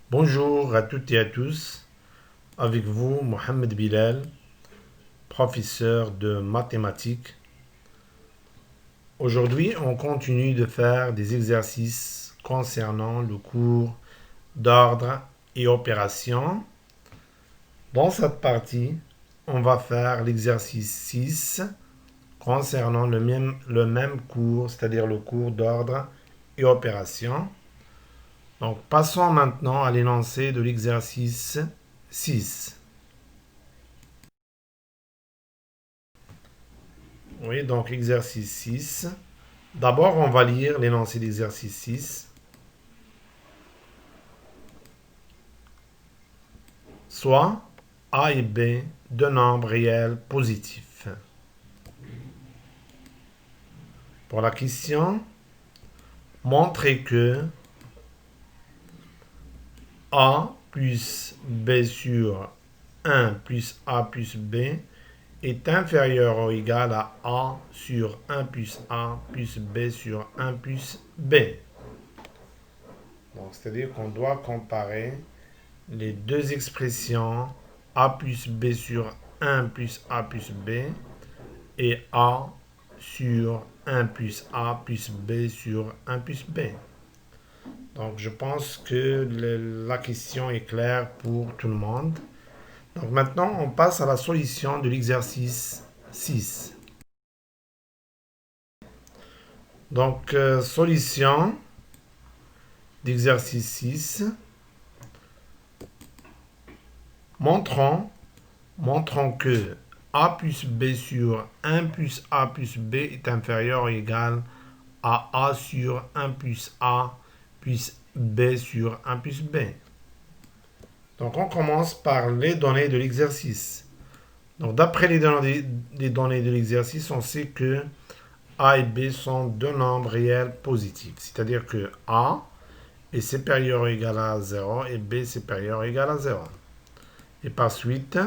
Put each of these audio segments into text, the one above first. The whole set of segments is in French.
Bonjour à toutes et à tous, avec vous Mohamed Bilal, professeur de mathématiques. Aujourd'hui, on continue de faire des exercices concernant le cours d'ordre et opération. Dans cette partie, on va faire l'exercice 6 concernant le même cours, c'est-à-dire le cours d'ordre et opération. Donc, passons maintenant à l'énoncé de l'exercice 6. Oui, donc exercice 6. D'abord, on va lire l'énoncé d'exercice 6. Soit A et B deux nombres réels positifs. Pour la question, montrez que A plus B sur 1 plus A plus B est inférieur ou égal à A sur 1 plus A plus B sur 1 plus B. Donc, c'est-à-dire qu'on doit comparer les deux expressions A plus B sur 1 plus A plus B et A sur 1 plus A plus B sur 1 plus B. Donc je pense que la question est claire pour tout le monde. Donc maintenant on passe à la solution de l'exercice 6. Donc solution d'exercice 6. Montrons que A plus B sur 1 plus A plus B est inférieur ou égal à A sur 1 plus A plus B sur 1 plus B. Donc on commence par les données de l'exercice. Donc d'après les données de l'exercice, on sait que A et B sont deux nombres réels positifs. C'est-à-dire que A est supérieur ou égal à 0 et B supérieur ou égal à 0. Et par suite,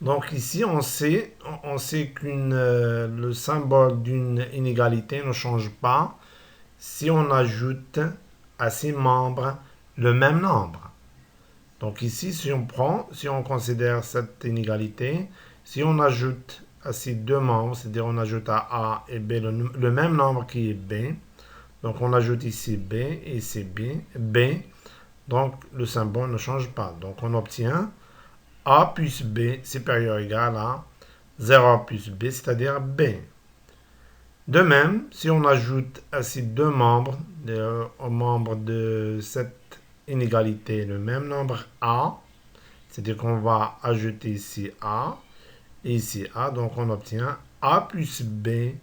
donc ici on sait que le symbole d'une inégalité ne change pas si on ajoute à ses membres le même nombre. Donc ici, si on considère cette inégalité, si on ajoute à ces deux membres, c'est-à-dire on ajoute à A et B le même nombre qui est B, donc on ajoute ici B et ici B, donc le symbole ne change pas. Donc on obtient A plus B supérieur ou égal à 0 plus B, c'est-à-dire B. De même, si on ajoute à ces deux membres, aux membres de cette inégalité, le même nombre A, c'est-à-dire qu'on va ajouter ici A et ici A, donc on obtient A plus B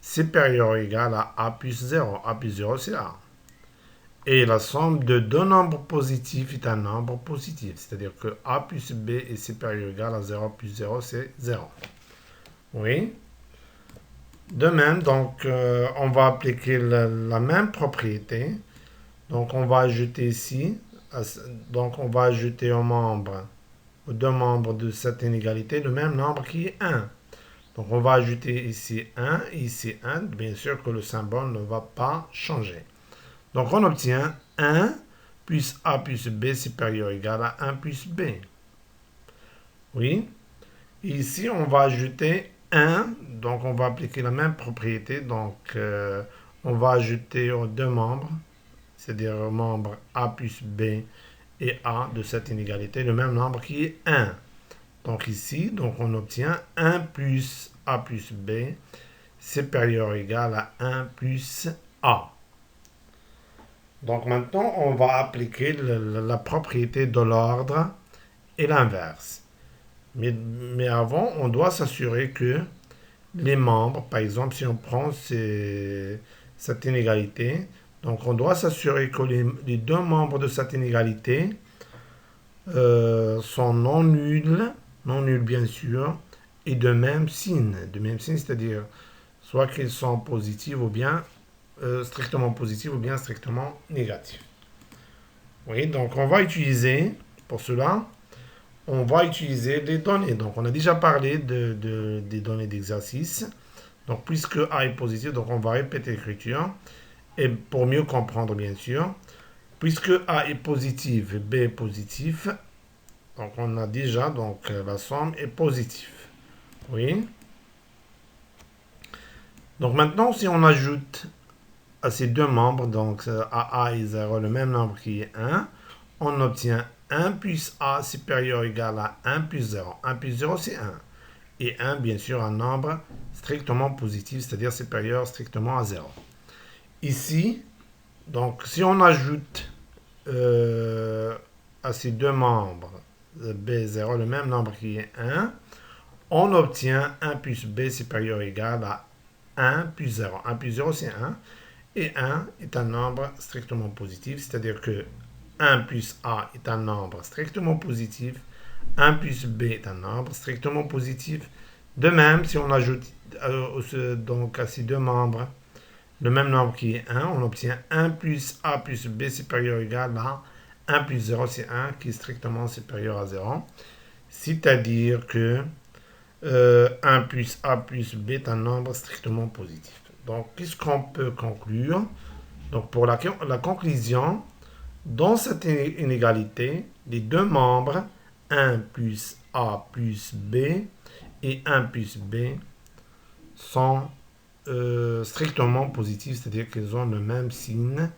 supérieur ou égal à A plus 0. A plus 0, c'est A. Et la somme de deux nombres positifs est un nombre positif, c'est-à-dire que A plus B est supérieur ou égal à 0 plus 0, c'est 0. Oui. De même, donc, on va appliquer la même propriété. Donc, on va ajouter ici, donc on va ajouter aux deux membres de cette inégalité le même nombre qui est 1. Donc, on va ajouter ici 1 et ici 1. Bien sûr que le symbole ne va pas changer. Donc, on obtient 1 plus A plus B supérieur ou égal à 1 plus B. Oui. Et ici, on va ajouter 1, donc on va appliquer la même propriété, donc on va ajouter aux deux membres, c'est-à-dire aux membres A plus B et A de cette inégalité, le même nombre qui est 1. Donc ici, donc on obtient 1 plus A plus B supérieur ou égal à 1 plus A. Donc maintenant, on va appliquer la propriété de l'ordre et l'inverse. Mais avant, on doit s'assurer que les membres, par exemple, si on prend cette inégalité, donc on doit s'assurer que les deux membres de cette inégalité sont non nuls bien sûr, et de même signe, c'est-à-dire soit qu'ils sont positifs ou bien strictement positifs ou bien strictement négatifs. Oui, donc on va utiliser, pour cela, on va utiliser les données. Donc on a déjà parlé des données d'exercice. Donc, puisque A est positif, donc on va répéter l'écriture. Et pour mieux comprendre, bien sûr, puisque A est positif et B est positif, donc on a déjà, donc la somme est positive. Oui. Donc maintenant, si on ajoute à ces deux membres, donc à A et 0, le même nombre qui est 1, on obtient 1 plus A supérieur ou égal à 1 plus 0. 1 plus 0, c'est 1. Et 1, bien sûr, un nombre strictement positif, c'est-à-dire supérieur strictement à 0. Ici, donc, si on ajoute à ces deux membres, B0, le même nombre qui est 1, on obtient 1 plus B supérieur ou égal à 1 plus 0. 1 plus 0, c'est 1. Et 1 est un nombre strictement positif, c'est-à-dire que 1 plus A est un nombre strictement positif, 1 plus B est un nombre strictement positif. De même, si on ajoute donc à ces deux membres le même nombre qui est 1, on obtient 1 plus A plus B supérieur ou égal à 1 plus 0, c'est 1 qui est strictement supérieur à 0. C'est-à-dire que 1 plus A plus B est un nombre strictement positif. Donc, qu'est-ce qu'on peut conclure? Donc, pour la conclusion, dans cette inégalité, les deux membres, 1 plus A plus B et 1 plus B, sont strictement positifs, c'est-à-dire qu'ils ont le même signe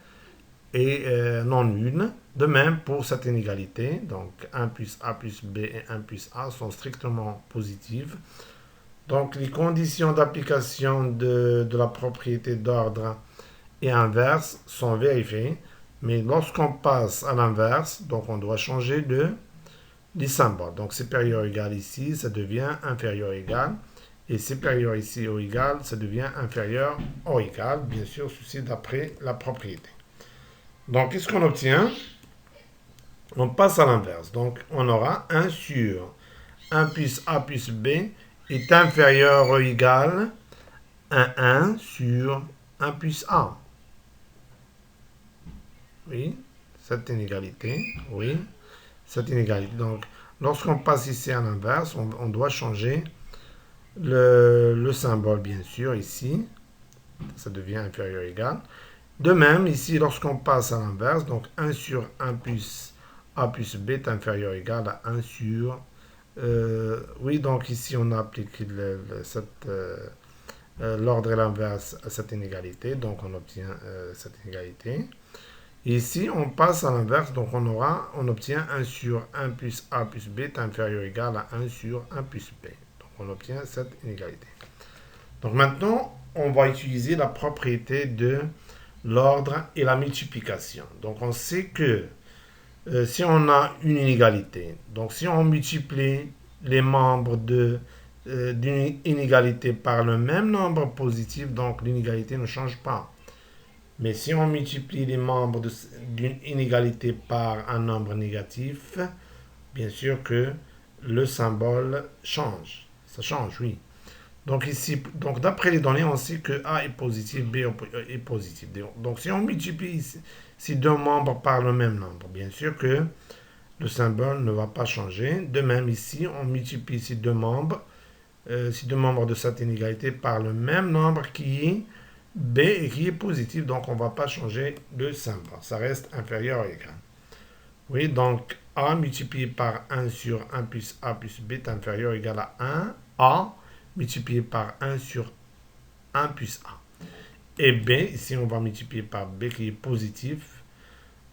et non nul. De même pour cette inégalité, donc 1 plus A plus B et 1 plus A sont strictement positives. Donc les conditions d'application de la propriété d'ordre et inverse sont vérifiées, mais lorsqu'on passe à l'inverse, donc on doit changer les symboles. Donc supérieur égal ici, ça devient inférieur égal. Et supérieur ici au égal, ça devient inférieur au égal. Bien sûr, ceci d'après la propriété. Donc, qu'est-ce qu'on obtient? On passe à l'inverse. Donc, on aura 1 sur 1 plus A plus B est inférieur ou égal à 1 sur 1 plus A. Oui, cette inégalité. Oui, cette inégalité. Donc, lorsqu'on passe ici à l'inverse, on doit changer le symbole, bien sûr, ici. Ça devient inférieur ou égal. De même, ici, lorsqu'on passe à l'inverse, donc 1 sur 1 plus A plus B est inférieur ou égal à 1 sur... oui, donc ici, on applique l'ordre et l'inverse à cette inégalité. Donc, on obtient cette inégalité. Et ici, on passe à l'inverse. Donc, on obtient 1 sur 1 plus A plus B est inférieur ou égal à 1 sur 1 plus B. Donc, on obtient cette inégalité. Donc, maintenant, on va utiliser la propriété de l'ordre et la multiplication. Donc on sait que si on a une inégalité, donc si on multiplie les membres d'une inégalité par le même nombre positif, donc l'inégalité ne change pas. Mais si on multiplie les membres d'une inégalité par un nombre négatif, bien sûr que le symbole change. Ça change, oui. Donc ici, donc d'après les données, on sait que A est positif, B est positif. Donc si on multiplie ces deux membres par le même nombre, bien sûr que le symbole ne va pas changer. De même ici, on multiplie ces deux membres de cette inégalité par le même nombre qui est B et qui est positif. Donc on ne va pas changer le symbole. Ça reste inférieur ou égal. Oui, donc A multiplié par 1 sur 1 plus A plus B est inférieur ou égal à 1. A multiplié par 1 sur 1 plus A. Et B, ici on va multiplier par B qui est positif.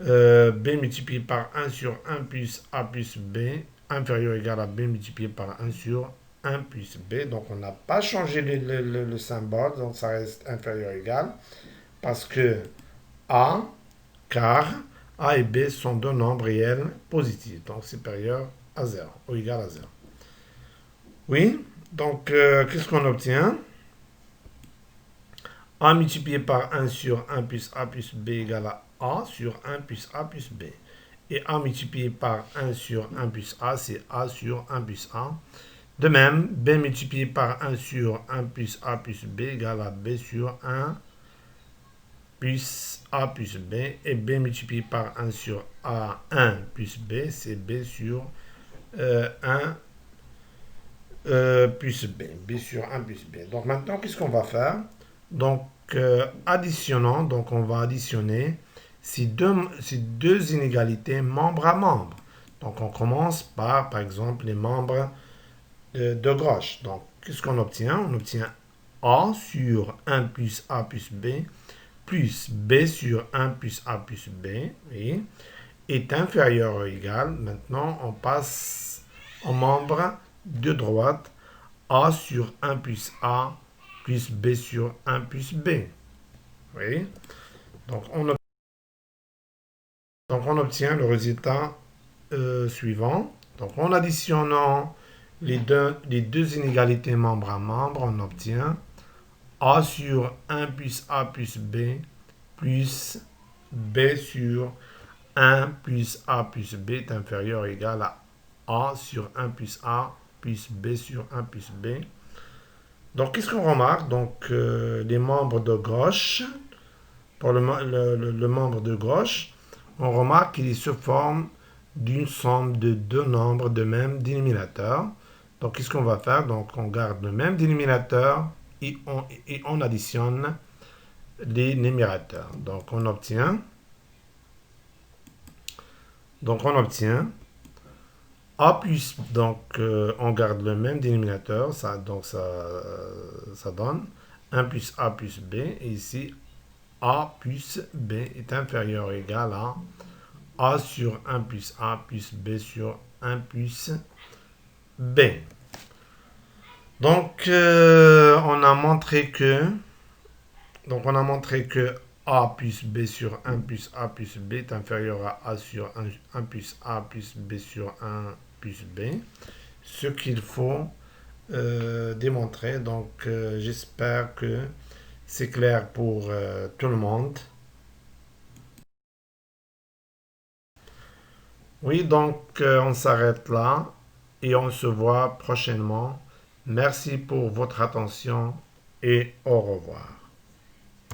B multiplié par 1 sur 1 plus A plus B, inférieur ou égal à B multiplié par 1 sur 1 plus B. Donc on n'a pas changé le symbole, donc ça reste inférieur ou égal. Parce que car A et B sont deux nombres réels positifs, donc supérieurs à 0, ou égal à 0. Oui, donc qu'est-ce qu'on obtient? A multiplié par 1 sur 1 plus A plus B égale à A sur 1 plus A plus B. Et A multiplié par 1 sur 1 plus A, c'est A sur 1 plus A. De même, B multiplié par 1 sur 1 plus A plus B égale à B sur 1 plus A plus B. Et B multiplié par 1 sur A1 plus B, c'est B sur 1 plus B. B sur 1 plus B. Donc maintenant, qu'est-ce qu'on va faire? Donc, additionnons, donc on va additionner ces deux inégalités membre à membre. Donc on commence par exemple, les membres de gauche. Donc, qu'est-ce qu'on obtient? On obtient A sur 1 plus A plus B sur 1 plus A plus B, oui, est inférieur ou égal. Maintenant, on passe au membre de droite, A sur 1 plus A plus B sur 1 plus B. Oui. Donc, on obtient le résultat suivant. Donc, en additionnant les deux inégalités membre à membre, on obtient A sur 1 plus A plus plus B sur 1 plus A plus B est inférieur ou égal à A sur 1 plus A plus B sur 1 plus B. Donc, qu'est-ce qu'on remarque? Donc, les membres de gauche, pour le membre de gauche, on remarque qu'il se forme d'une somme de deux nombres de même dénominateur. Donc, qu'est-ce qu'on va faire? Donc, on garde le même dénominateur et on additionne les numérateurs. Donc, on obtient A plus, donc on garde le même dénominateur, ça donne 1 plus A plus B, et ici A plus B est inférieur ou égal à A sur 1 plus A plus B sur 1 plus B. Donc, on a montré que A plus B sur 1 plus A plus B est inférieur à A sur 1 plus A plus B sur 1 plus B. Ce qu'il faut démontrer. Donc, j'espère que c'est clair pour tout le monde. Oui, donc on s'arrête là et on se voit prochainement. Merci pour votre attention et au revoir.